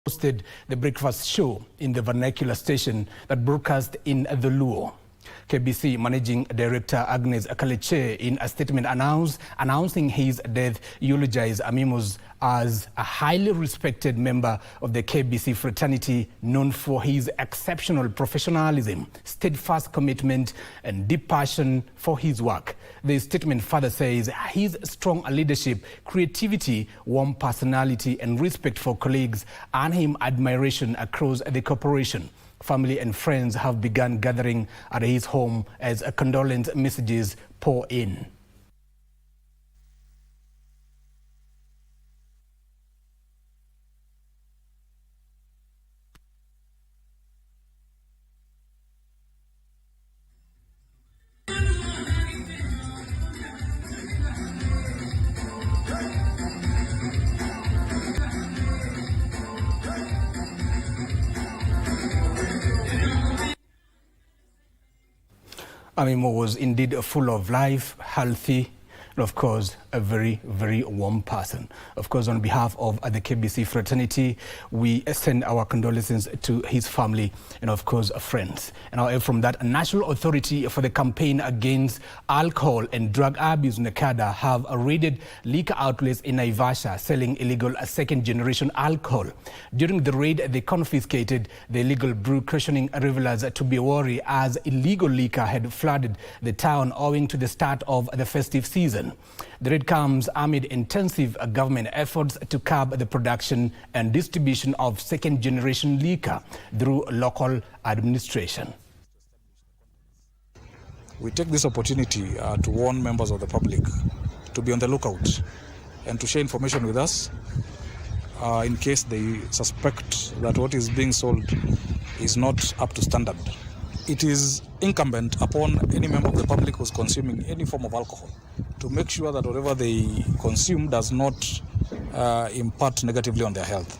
hosted the breakfast show in the vernacular station that broadcast in the Luo. KBC Managing Director Agnes Akaleche, in a statement announcing his death, eulogized Amimo as a highly respected member of the KBC fraternity, known for his exceptional professionalism, steadfast commitment, and deep passion for his work. The statement further says his strong leadership, creativity, warm personality, and respect for colleagues earned him admiration across the corporation. Family and friends have begun gathering at his home as condolence messages pour in. Amimo was indeed full of life, healthy, and of course, a very, very warm person. Of course, on behalf of the KBC fraternity, we send our condolences to his family and, of course, friends. And however, from that, a National Authority for the Campaign Against Alcohol and Drug Abuse, NACADA, have raided liquor outlets in Naivasha selling illegal second-generation alcohol. During the raid, they confiscated the illegal brew, cautioning revelers to be wary as illegal liquor had flooded the town owing to the start of the festive season. The raid comes amid intensive government efforts to curb the production and distribution of second-generation liquor through local administration. We take this opportunity to warn members of the public to be on the lookout and to share information with us in case they suspect that what is being sold is not up to standard. It is incumbent upon any member of the public who's consuming any form of alcohol to make sure that whatever they consume does not impact negatively on their health.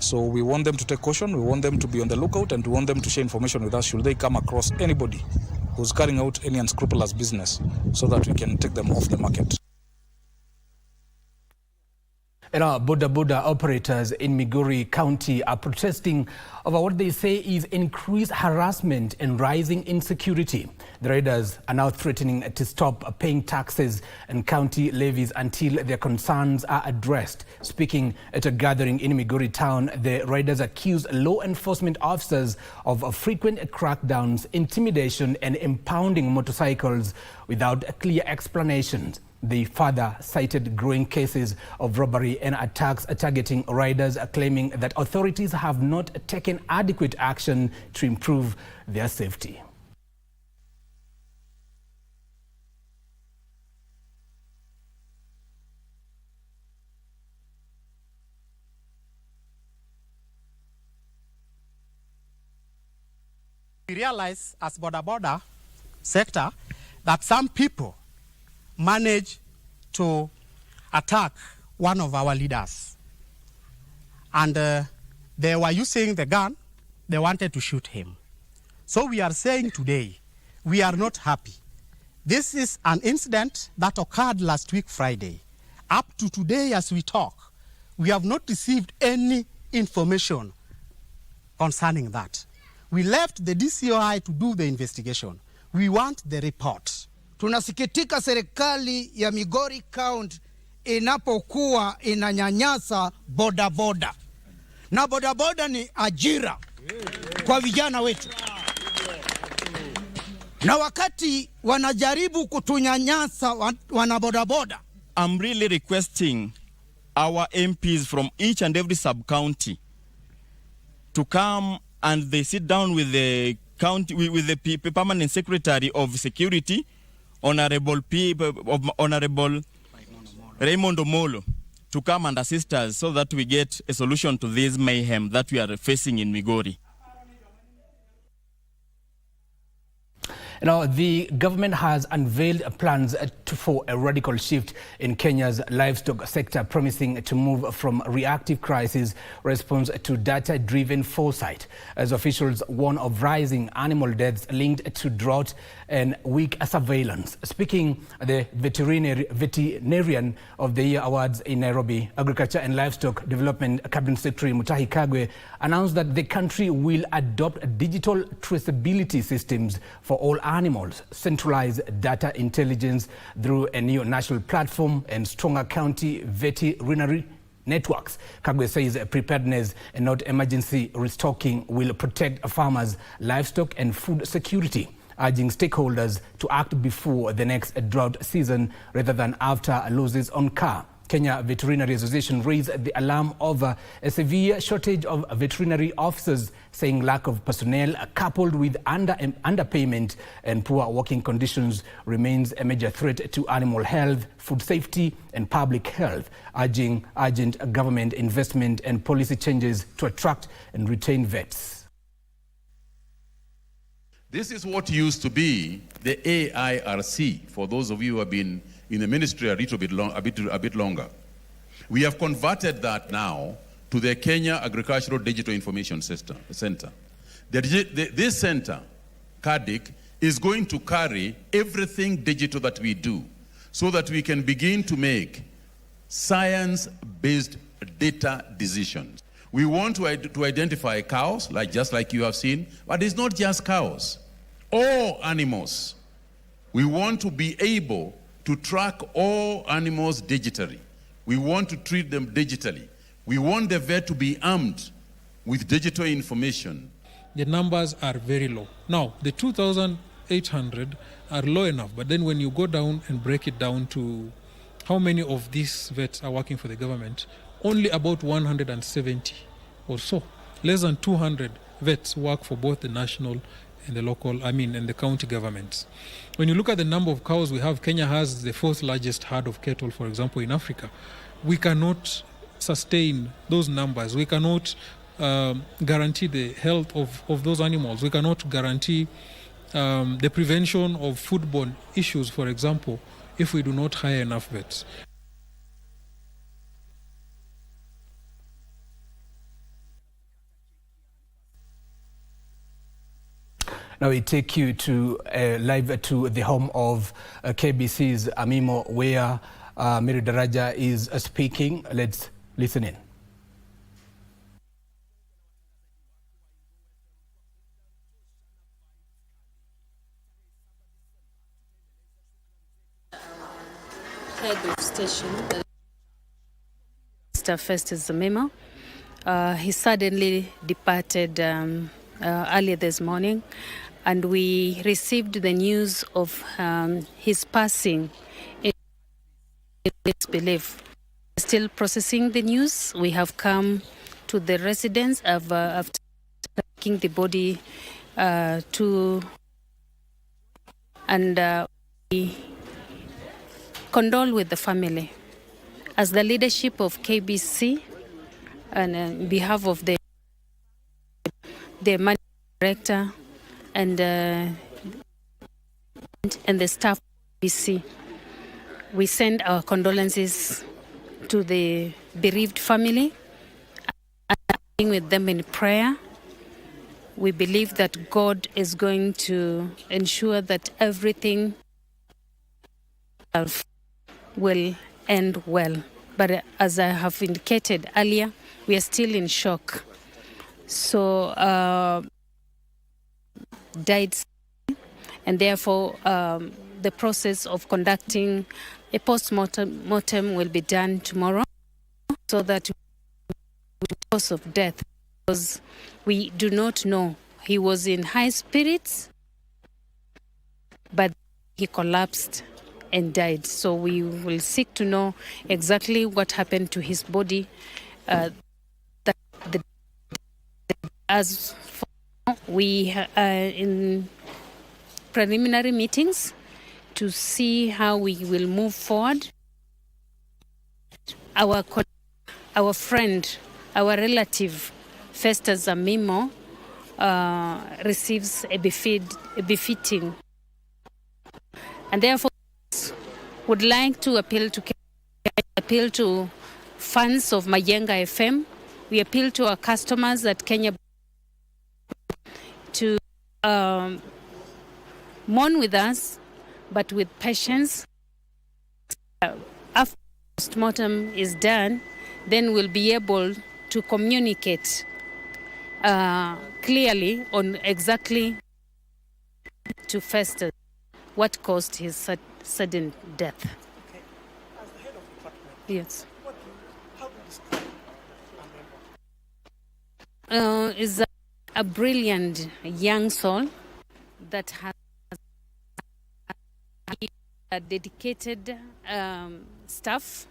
So we want them to take caution, we want them to be on the lookout, and we want them to share information with us should they come across anybody who's carrying out any unscrupulous business so that we can take them off the market. And our Boda Boda operators in Migori County are protesting over what they say is increased harassment and rising insecurity. The raiders are now threatening to stop paying taxes and county levies until their concerns are addressed. Speaking at a gathering in Migori town, the raiders accused law enforcement officers of frequent crackdowns, intimidation, and impounding motorcycles without clear explanations. They further cited growing cases of robbery and attacks targeting riders, claiming that authorities have not taken adequate action to improve their safety. We realize as Boda Boda sector that some people managed to attack one of our leaders. And they were using the gun, they wanted to shoot him. So we are saying today, we are not happy. This is an incident that occurred last week Friday. Up to today as we talk, we have not received any information concerning that. We left the DCOI to do the investigation. We want the report. Tunasikitika serikali ya Migori County inapokuwa inanyanyasa boda boda. Na boda boda ni ajira kwa vijana wetu. Na wakati wanajaribu kutunyanyasa wanaboda boda. I'm really requesting our MPs from each and every sub-county to come and they sit down with the county, with the permanent secretary of security, Honorable Raymond Omolo, to come and assist us so that we get a solution to this mayhem that we are facing in Migori. Now, the government has unveiled plans for a radical shift in Kenya's livestock sector, promising to move from reactive crisis response to data-driven foresight, as officials warn of rising animal deaths linked to drought and weak surveillance. Speaking at the Veterinarian of the Year Awards in Nairobi, Agriculture and Livestock Development Cabinet Secretary Mutahi Kagwe announced that the country will adopt digital traceability systems for all animals, centralize data intelligence through a new national platform, and stronger county veterinary networks. Kagwe says preparedness and not emergency restocking will protect farmers, livestock and food security, urging stakeholders to act before the next drought season rather than after losses on car. Kenya Veterinary Association raised the alarm over a severe shortage of veterinary officers, saying lack of personnel coupled with underpayment and poor working conditions remains a major threat to animal health, food safety and public health, urging urgent government investment and policy changes to attract and retain vets. This is what used to be the AIRC, for those of you who have been in the ministry a bit longer. We have converted that now to the Kenya Agricultural Digital Information Center. This center, KADIC, is going to carry everything digital that we do so that we can begin to make science-based data decisions. We want to identify cows, just like you have seen, but it's not just cows. All animals. We want to be able to track all animals digitally. We want to treat them digitally. We want the vet to be armed with digital information. The numbers are very low. Now, the 2,800 are low enough, but then when you go down and break it down to how many of these vets are working for the government, only about 170 or so. Less than 200 vets work for both the national and the local, and the county governments. When you look at the number of cows we have, Kenya has the fourth largest herd of cattle, for example, in Africa. We cannot sustain those numbers. We cannot guarantee the health of those animals. We cannot guarantee the prevention of foodborne issues, for example, if we do not hire enough vets. Now we take you to live to the home of KBC's Amimo, where Mary Daraja is speaking. Let's listen in. Head of station, Mr. Festus Amimo. He suddenly departed earlier this morning, and we received the news of his passing in disbelief. Still processing the news. We have come to the residence after taking the body we condole with the family. As the leadership of KBC and on behalf of the managing director and the staff of KBC, we send our condolences to the bereaved family and being with them in prayer. We believe that God is going to ensure that everything will end well. But as I have indicated earlier, we are still in shock. So, died, and therefore the process of conducting a post-mortem will be done tomorrow, so that the cause of death, because we do not know. He was in high spirits, but he collapsed and died. So we will seek to know exactly what happened to his body. As for now, we are in preliminary meetings to see how we will move forward. Our friend, our relative, Festus Amimo, receives a befitting And therefore, would like to appeal to fans of Mayenga FM. We appeal to our customers at Kenya to mourn with us, but with patience. After postmortem is done, then we'll be able to communicate clearly on exactly to Festus what caused his sudden death. Okay. As the head of the department, Yes. how do you describe Amimo? Is a brilliant young soul that has a dedicated staff.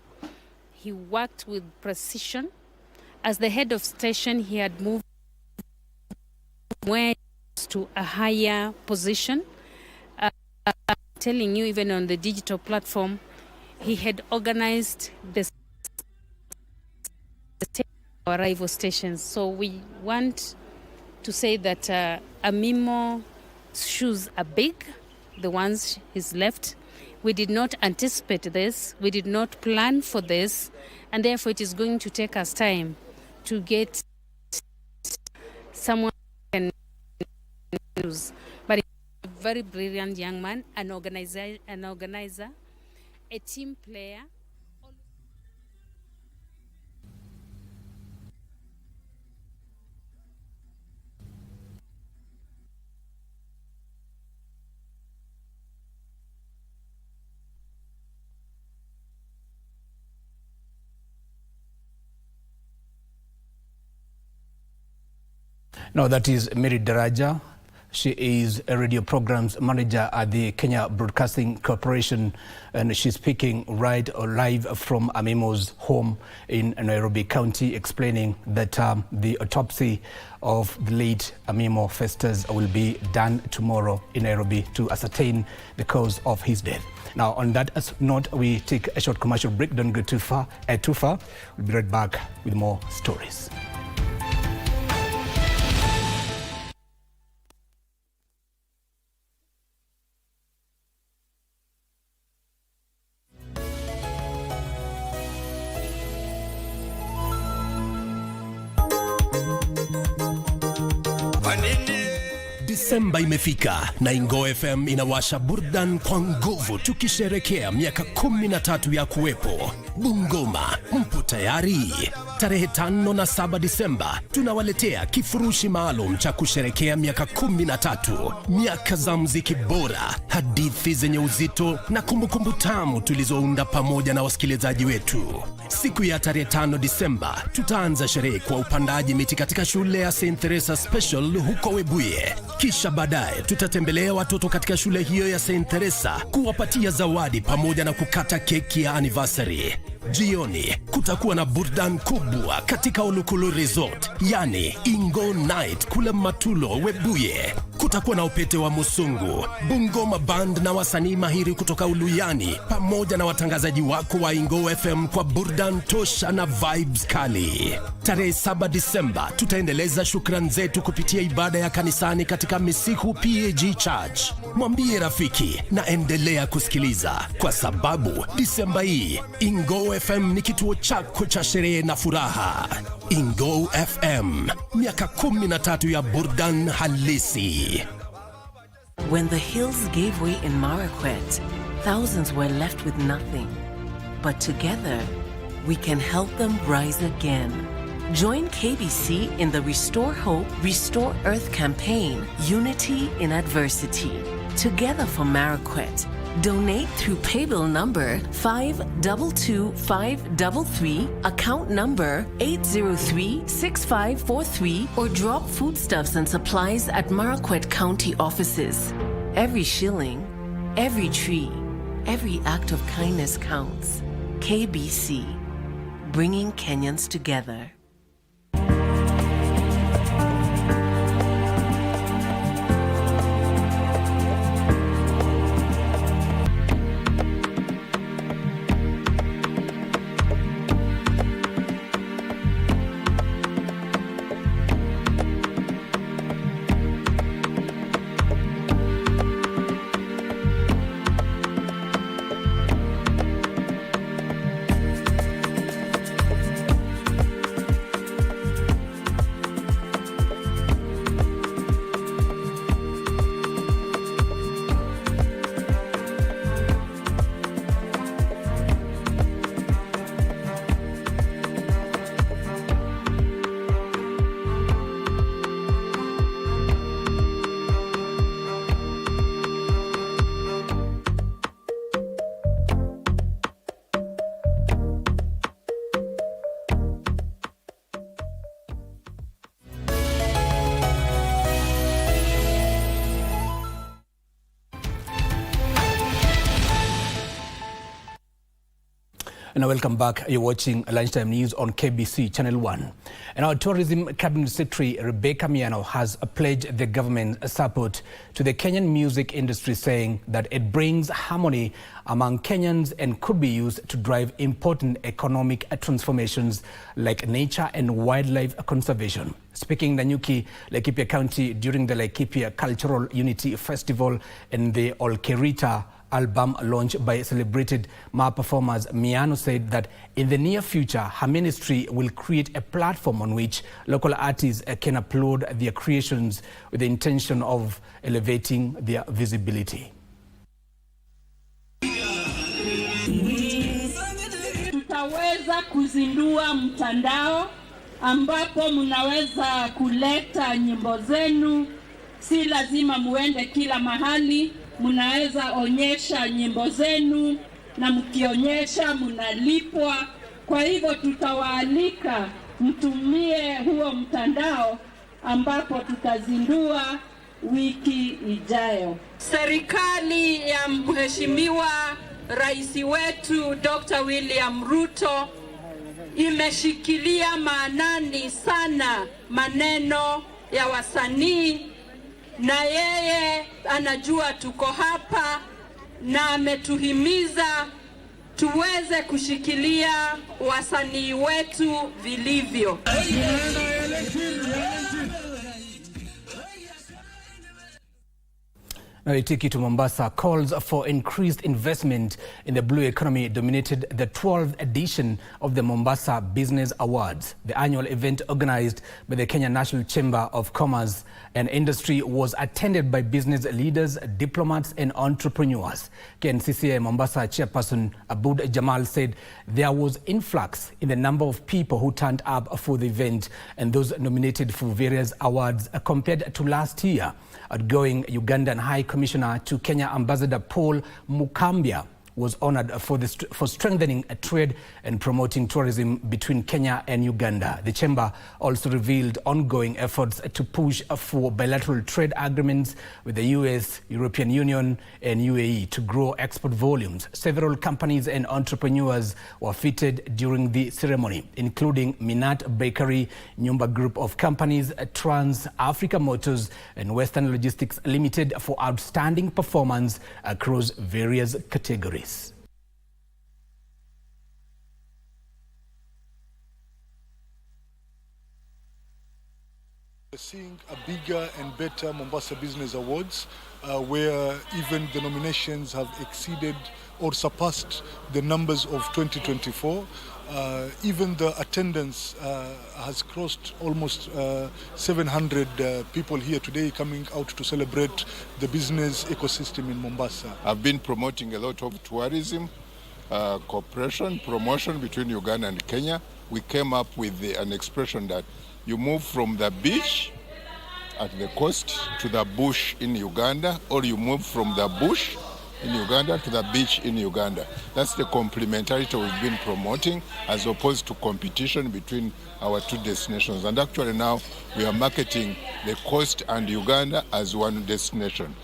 He worked with precision. As the head of station, he had moved to a higher position. I'm telling you, even on the digital platform, he had organized the arrival stations. So we want to say that Amimo's shoes are big, the ones he's left. We did not anticipate this. We did not plan for this. And therefore, it is going to take us time to get someone who can use. But he's a very brilliant young man, an organizer, a team player. Now that is Mary Daraja. She is a radio programs manager at the Kenya Broadcasting Corporation, and she's speaking right or live from Amimo's home in Nairobi County, explaining that the autopsy of the late Amimo Festus will be done tomorrow in Nairobi to ascertain the cause of his death. Now, on that note, we take a short commercial break. Don't go too far. We'll be right back with more stories. Disemba imefika na Ingo FM inawasha burdan kwa nguvu, tukisherekea miaka 13 ya kuwepo. Bungoma, mpo tayari? Tarehe 5 na 7 Disemba tunawaletea kifurushi maalum cha kusherekea miaka 13, miaka za muziki bora, hadithi zenye uzito na kumbukumbu tamu tulizounda pamoja na wasikilizaji wetu. Siku ya tarehe 5 Disemba tutaanza sherehe kwa upandaji miti katika shule ya St. Teresa Special huko Webuye. Kisha baadaye tutatembelea watoto katika shule hiyo ya St. Teresa kuwapatia zawadi pamoja na kukata keki ya anniversary. Jioni kutakuwa na burdan kubwa katika Olukulu Resort, yani Ingo Night kule Matulo Webuye. Kutakuwa na upete wa Musungu, Bungoma Band na wasanii mahiri kutoka Uluyani, pamoja na watangazaji wako wa Ingo FM kwa burdan tosha na vibes kali. Tarehe 7 Disemba tutaendeleza shukrani zetu kupitia ibada ya kanisani katika Misihu PAG Church. Mwambie rafiki na endelea kusikiliza, kwa sababu Disemba hii Ingo FM ni kituo chako cha sherehe na furaha. Ingo FM, miaka 13 ya burdan halisi. When the hills gave way in Marakwet, thousands were left with nothing. But together, we can help them rise again. Join KBC in the Restore Hope, Restore Earth campaign, Unity in Adversity. Together for Marakwet. Donate through paybill number 522533, account number 8036543, or drop foodstuffs and supplies at Marakwet County offices. Every shilling, every tree, every act of kindness counts. KBC, bringing Kenyans together. And welcome back. You're watching Lunchtime News on KBC Channel 1. And our Tourism Cabinet Secretary Rebecca Miano has pledged the government's support to the Kenyan music industry, saying that it brings harmony among Kenyans and could be used to drive important economic transformations like nature and wildlife conservation. Speaking in Nanyuki, Laikipia County during the Laikipia Cultural Unity Festival and the Olkerita album launch by celebrated Ma performers, Miano said that in the near future, her ministry will create a platform on which local artists can upload their creations with the intention of elevating their visibility. Tutaweza kuzindua mtandao ambapo mnaweza kuleta nyimbo zenu, si lazima muende kila mahali. Mnaweza onyesha nyimbo zenu na mkionyesha mnalipwa. Kwa hivyo tutawaalika mtumie huo mtandao ambapo tutazindua wiki ijayo. Serikali ya Mheshimiwa Rais wetu Dr. William Ruto imeshikilia maanani sana maneno ya wasanii, na yeye anajua tuko hapa na ametuhimiza tuweze kushikilia wasanii wetu vilivyo. Now, I take you to Mombasa. Calls for increased investment in the blue economy dominated the 12th edition of the Mombasa Business Awards. The annual event organized by the Kenya National Chamber of Commerce and Industry was attended by business leaders, diplomats and entrepreneurs. KNCCA Mombasa chairperson Aboud Jamal said there was influx in the number of people who turned up for the event and those nominated for various awards compared to last year. Outgoing Ugandan High Commissioner to Kenya Ambassador Paul Mukambya was honored for strengthening trade and promoting tourism between Kenya and Uganda. The chamber also revealed ongoing efforts to push for bilateral trade agreements with the US, European Union and UAE to grow export volumes. Several companies and entrepreneurs were featured during the ceremony, including Minat Bakery, Nyumba Group of Companies, Trans Africa Motors and Western Logistics Limited for outstanding performance across various categories. We're seeing a bigger and better Mombasa Business Awards, where even the nominations have exceeded or surpassed the numbers of 2024. Even the attendance has crossed almost 700 people here today coming out to celebrate the business ecosystem in Mombasa. I've been promoting a lot of tourism, cooperation, promotion between Uganda and Kenya. We came up with an expression that you move from the beach at the coast to the bush in Uganda, or you move from the bush in Uganda to the beach in Uganda. That's the complementarity we've been promoting, as opposed to competition between our two destinations. And actually now we are marketing the coast and Uganda as one destination.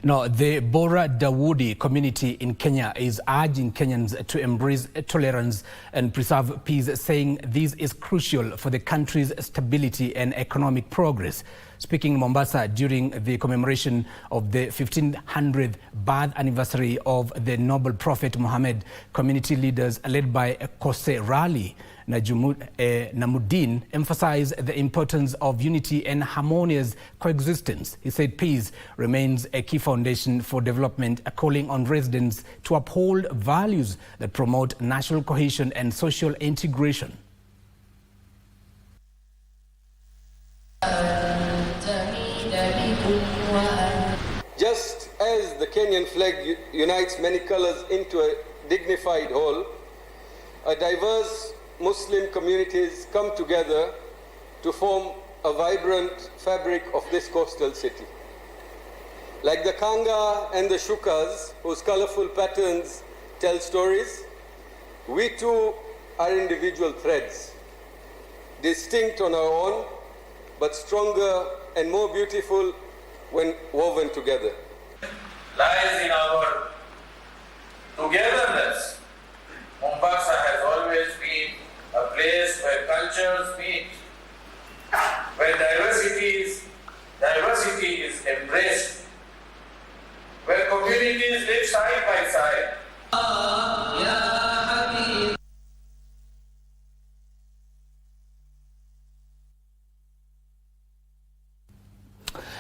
Now, the Boda Boda community in Kenya is urging Kenyans to embrace tolerance and preserve peace, saying this is crucial for the country's stability and economic progress. Speaking in Mombasa during the commemoration of the 1500th birth anniversary of the noble prophet Muhammad, community leaders led by Kose Rali Namuddin emphasized the importance of unity and harmonious coexistence. He said peace remains a key foundation for development, calling on residents to uphold values that promote national cohesion and social integration. Just as the Kenyan flag unites many colors into a dignified whole, a diverse Muslim communities come together to form a vibrant fabric of this coastal city. Like the Kanga and the Shukas, whose colorful patterns tell stories, we too are individual threads, distinct on our own, but stronger and more beautiful when woven together. Lies in our togetherness. Mombasa has always been a place where cultures meet, where diversity is embraced, where communities live side by side.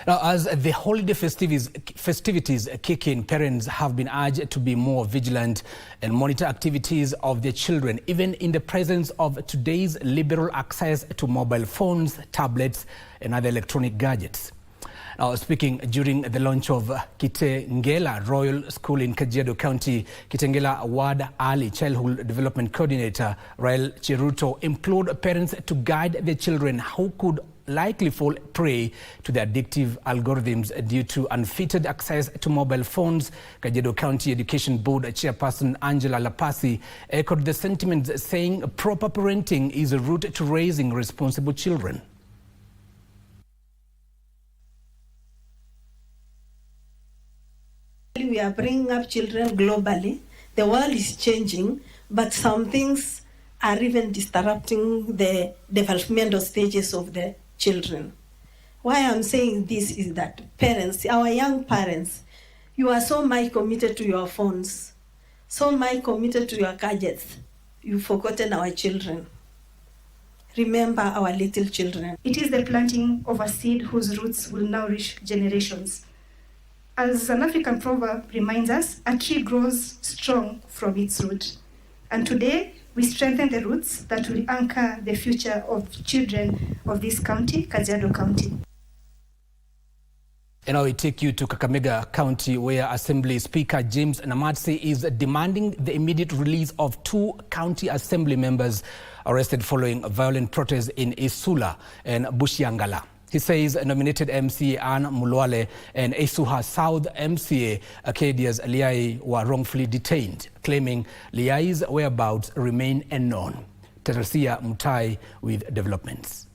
Now, as the holiday festivities kick in, parents have been urged to be more vigilant and monitor activities of their children, even in the presence of today's liberal access to mobile phones, tablets, and other electronic gadgets. Now, speaking during the launch of Kitengela Royal School in Kajiado County, Kitengela Ward Early Childhood Development Coordinator Rael Cheruto implored parents to guide their children who could likely fall prey to the addictive algorithms due to unfettered access to mobile phones. Kajiado County Education Board Chairperson Angela Lapasi echoed the sentiments, saying proper parenting is a route to raising responsible children. We are bringing up children globally. The world is changing, but some things are even disrupting the developmental stages of the children. Why I'm saying this is that parents, our young parents, you are so much committed to your phones, so much committed to your gadgets. You've forgotten our children. Remember our little children. It is the planting of a seed whose roots will nourish generations. As an African proverb reminds us, a tree grows strong from its root. And today, we strengthen the roots that will anchor the future of children of this county, Kajiado County. And now we take you to Kakamega County, where Assembly Speaker James Namatsi is demanding the immediate release of 2 county assembly members arrested following a violent protest in Isula and Bushiangala. He says nominated MCA Anne Mulwale and Isuha South MCA Acadia's Liai were wrongfully detained, claiming Liai's whereabouts remain unknown. Teresia Mutai with developments.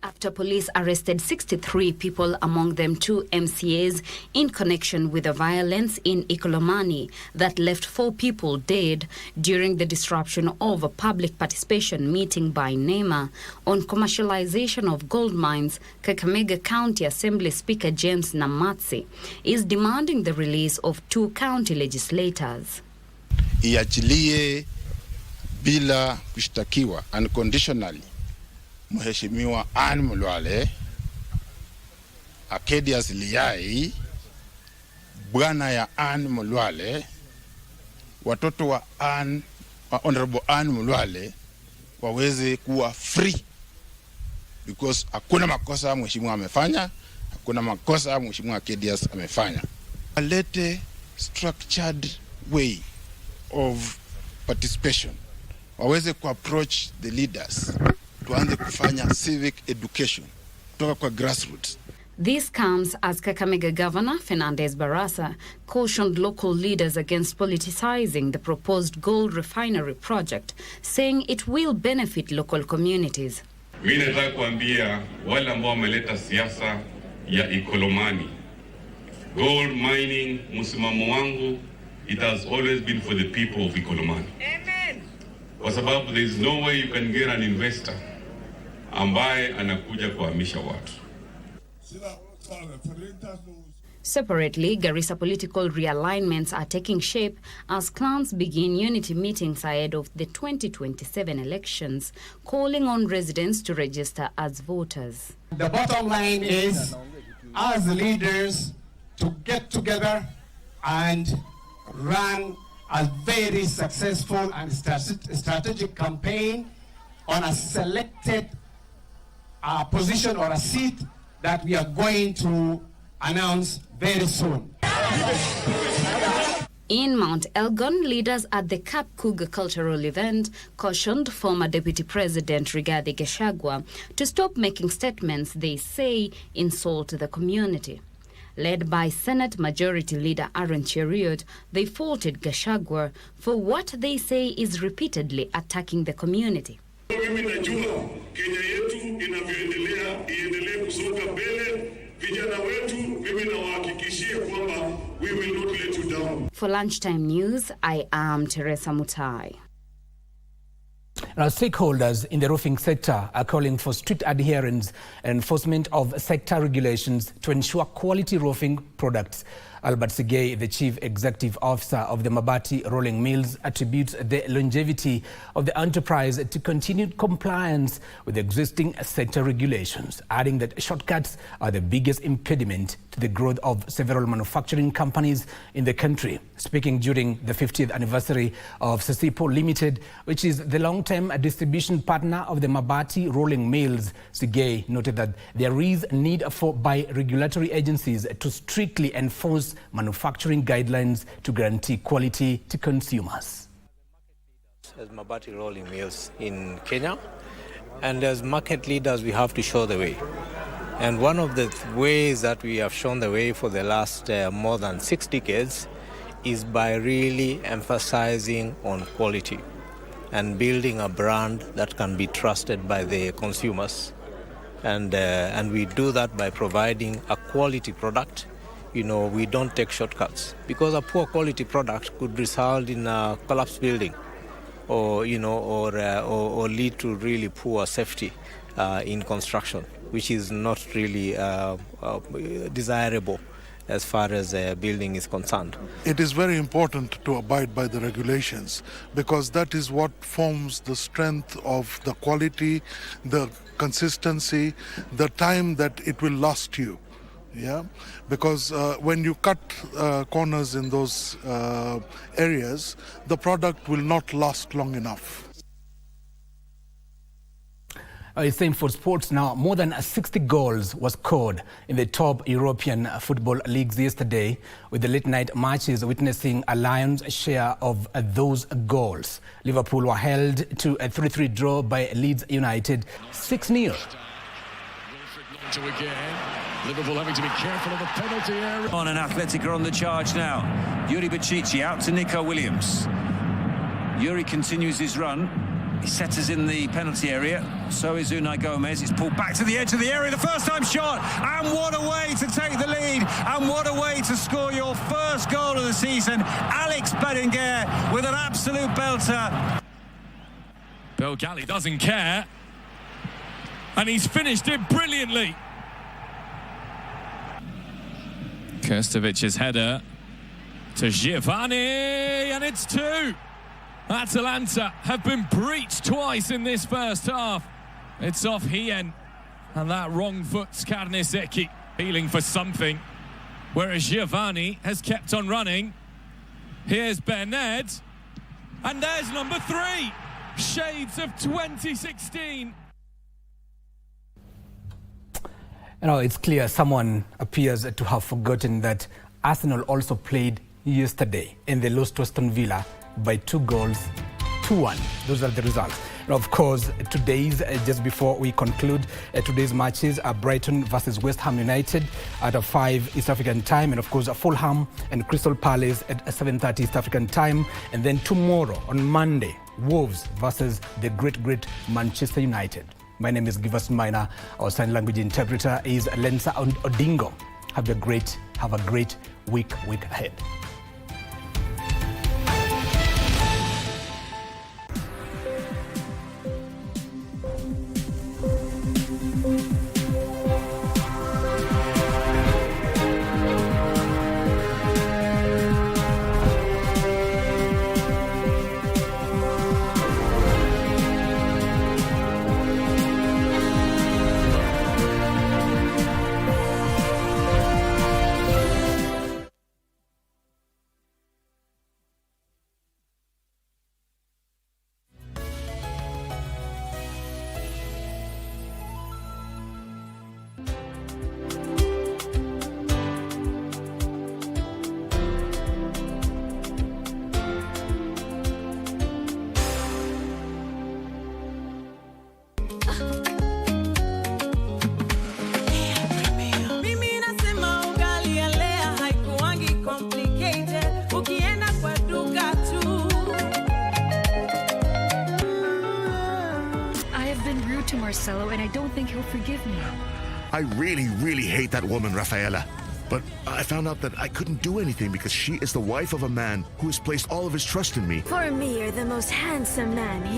After police arrested 63 people, among them 2 MCAs, in connection with the violence in Ikolomani that left 4 people dead during the disruption of a public participation meeting by NEMA on commercialization of gold mines, Kakamega County Assembly Speaker James Namatsi is demanding the release of 2 county legislators. Iachilie bila kushtakiwa unconditionally Mheshimiwa Anne Mulwale, Acadia's Liai, bwana ya Anne Mulwale, watoto wa Honorable Anne Mulwale waweze kuwa free, because hakuna makosa mheshimiwa amefanya, hakuna makosa mheshimiwa Acadia's amefanya. Alete structured way of participation, waweze ku approach the leaders, tuanze kufanya civic education kutoka kwa grassroots. This comes as Kakamega Governor Fernandez Barasa cautioned local leaders against politicizing the proposed gold refinery project, saying it will benefit local communities. Mimi nataka kuambia wale ambao wameleta siasa ya Ikolomani, gold mining, msimamo wangu, it has always been for the people of Ikolomani. Amen. Kwa sababu there is no way you can get an investor ambaye anakuja kuhamisha watu. Separately, Garissa political realignments are taking shape as clans begin unity meetings ahead of the 2027 elections, calling on residents to register as voters. The bottom line is, as leaders, to get together and run a very successful and strategic campaign on a selected position or a seat that we are going to announce very soon. In Mount Elgon, leaders at the Kapkug cultural event cautioned former Deputy President Rigathi Gachagua to stop making statements they say insult the community. Led by Senate Majority Leader Aaron Cheruiyot, they faulted Gachagua for what they say is repeatedly attacking the community. Mimi najua Kenya yetu inavyoendelea iendelee kusonga mbele. Vijana wetu, mimi nawahakikishia kwamba we will not let you down. For Lunchtime News, I am Teresa Mutai. Now, stakeholders in the roofing sector are calling for strict adherence and enforcement of sector regulations to ensure quality roofing products. Albert Sigei, the Chief Executive Officer of the Mabati Rolling Mills, attributes the longevity of the enterprise to continued compliance with existing sector regulations, adding that shortcuts are the biggest impediment to the growth of several manufacturing companies in the country. Speaking during the 50th anniversary of Sasipo Limited, which is the long-term distribution partner of the Mabati Rolling Mills, Sigei noted that there is a need by regulatory agencies to strictly enforce manufacturing guidelines to guarantee quality to consumers. As Mabati Rolling Mills in Kenya, and as market leaders we have to show the way. And one of the ways that we have shown the way for the last more than 6 decades is by really emphasizing on quality and building a brand that can be trusted by the consumers. And we do that by providing a quality product. You know, we don't take shortcuts, because a poor quality product could result in a collapsed building, or lead to really poor safety in construction, which is not really desirable as far as building is concerned. It is very important to abide by the regulations, because that is what forms the strength of the quality, the consistency, the time that it will last you. Yeah, because when you cut corners in those areas, the product will not last long enough. It's time for sports now. More than 60 goals was scored in the top European football leagues yesterday, with the late-night matches witnessing a lion's share of those goals. Liverpool were held to a 3-3 draw by Leeds United, 6-0. Liverpool having to be careful of the penalty area. On and Athletic are on the charge now. Yuri Bacici out to Nico Williams. Yuri continues his run. He setters in the penalty area. So is Unai Gomez. It's pulled back to the edge of the area. The first time shot. And what a way to take the lead. And what a way to score your first goal of the season. Alex Berenguer with an absolute belter. Belgali doesn't care. And he's finished it brilliantly. Kurstovic's header to Giovanni, and it's 2. Atalanta have been breached twice in this first half. It's off Hien, and that wrong foot's Karnesecki feeling for something, whereas Giovanni has kept on running. Here's Bernard, and there's number 3. Shades of 2016. You know, it's clear someone appears to have forgotten that Arsenal also played yesterday, and they lost to Aston Villa by 2-1. Those are the results. And of course, today's, just before we conclude, today's matches are Brighton versus West Ham United at 5 East African time, and of course Fulham and Crystal Palace at 7:30 East African time. And then tomorrow, on Monday, Wolves versus the great Manchester United. My name is Givas Minor. Our sign language interpreter is Lensa Odingo. Have a great week ahead. And I don't think he'll forgive me. I really hate that woman, Rafaela. But I found out that I couldn't do anything because she is the wife of a man who has placed all of his trust in me. For me, you're the most handsome man he